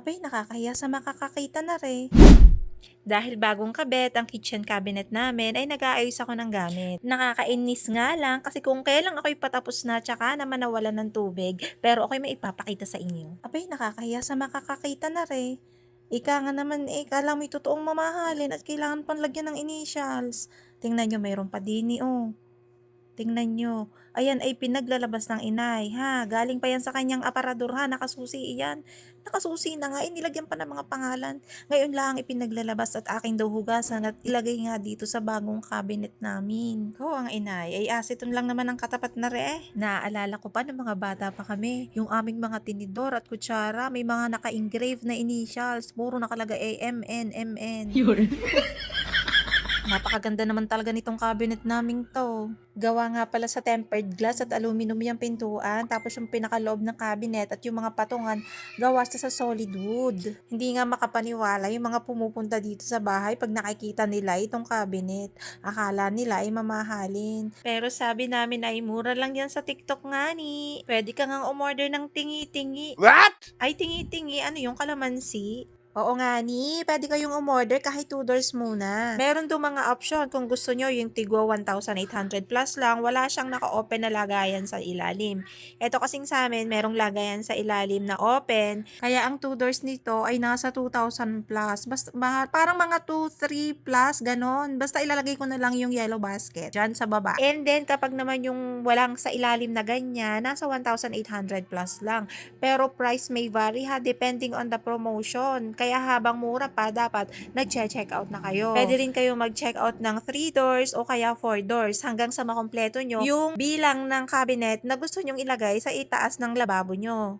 Abay, nakakahiya sa makakakita na rin. Dahil bagong kabit ang kitchen cabinet namin ay nag-aayos ako ng gamit. Nakakainis nga lang kasi kung kailang ako'y patapos na tsaka naman nawalan ng tubig, pero ako'y may ipapakita sa inyo. Abay, nakakahiya sa makakakita na rin. Ika nga naman kala mo'y totoong mamahalin at kailangan pang lagyan ng initials. Tingnan nyo, mayroon pa din oh. Tingnan nyo. Ayan ay pinaglalabas ng inay, ha? Galing pa yan sa kanyang aparador, ha? Nakasusi iyan. Nakasusi na nga, nilagyan pa ng mga pangalan. Ngayon lang ipinaglalabas at aking daw hugasan at ilagay nga dito sa bagong cabinet namin. Ko ang inay, ay asiton lang naman ang katapat na Naaalala ko pa ng mga bata pa kami. Yung aming mga tinidor at kutsara, may mga naka-engrave na initials. Puro nakalagay AMN, MN. Yun. Napakaganda naman talaga nitong cabinet naming to. Gawa nga pala sa tempered glass at aluminum yung pintuan, tapos yung pinakaloob ng cabinet at yung mga patungan, gawa sa solid wood. Hindi nga makapaniwala yung mga pumupunta dito sa bahay pag nakikita nila itong cabinet. Akala nila ay mamahalin. Pero sabi namin ay mura lang yan sa TikTok nga ni. Pwede ka nga umorder ng tingi-tingi. What? Ay, tingi-tingi, ano yung kalamansi? Oo nga ni, pwede kayong umorder kahit 2 doors muna. Meron doon mga option kung gusto nyo yung Tigwa 1,800 plus lang, wala siyang naka-open na lagayan sa ilalim. Ito kasing sa amin, merong lagayan sa ilalim na open, kaya ang 2 doors nito ay nasa 2,000 plus. Basta, parang mga 2, 3 plus, ganon. Basta ilalagay ko na lang yung yellow basket dyan sa baba. And then, kapag naman yung walang sa ilalim na ganyan, nasa 1,800 plus lang. Pero price may vary ha, depending on the promotion. Kaya habang mura pa, dapat nag-check out na kayo. Pwede rin kayo mag-check out ng 3 doors o kaya 4 doors hanggang sa makompleto nyo yung bilang ng cabinet na gusto nyong ilagay sa itaas ng lababo nyo.